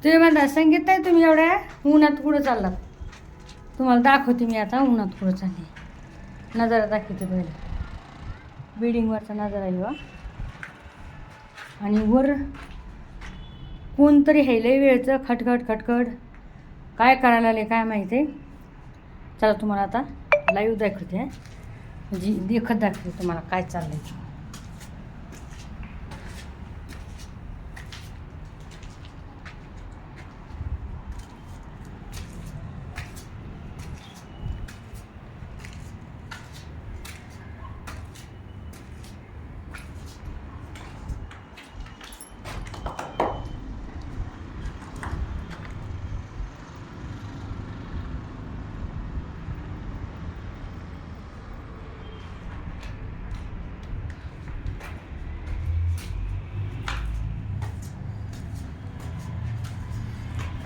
तुम्ही म्हणता संगीत आहे तुम्ही एवढ्या उन्हात कुठं चाललात. तुम्हाला दाखवते मी आता उन्हात कुठं चालली. नजारा दाखवते पहिले. बिल्डिंगवरचा नजारा येवा. आणि वर कोणतरी हे लय वेळचं खटखट खटखट काय करायला आले काय माहिती आहे. चला तुम्हाला आता लाईव्ह दाखवते म्हणजे देखत दाखवते तुम्हाला काय चाललं आहे.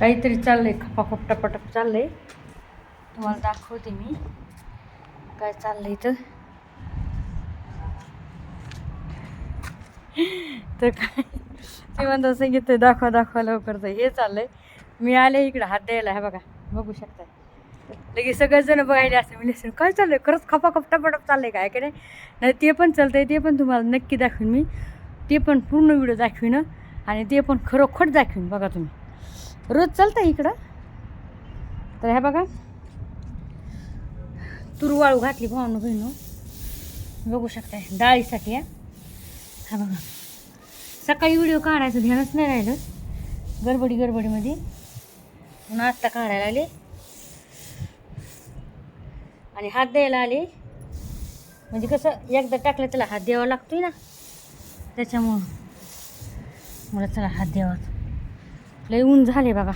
काहीतरी चाललंय खपाखप टपाटप चाललंय. तुम्हाला दाखवते मी काय चाललंय तर काय ते म्हणतात सांगितलं दाखवा दाखवा लवकर. हे चाललंय. मी आले इकडं हात द्यायला. हे बघा बघू शकता. लगेच सगळेजण बघायला असं म्हणजे काय चाललंय खरंच खपाखप टपाटप चाललंय काय की नाही. ते पण चालतंय ते पण तुम्हाला नक्की दाखवीन मी. ते पण पूर्ण व्हिडिओ दाखवीन आणि ते पण खरोखर दाखवीन. बघा तुम्ही रोज चालतं इकडं. तर ह्या बघा तूर वाळू घातली भावानं बहिणू बघू शकताय डाळीसाठी. हा बघा सकाळी व्हिडिओ काढायचं ध्यानच नाही राहिलं गडबडीमध्ये म्हणून आत्ता काढायला आले आणि हात द्यायला आले. म्हणजे कसं एकदा टाकलं त्याला हात द्यावा लागतोय ना त्याच्यामुळं मला चला हात द्यावा. लय ऊन झाले बघा.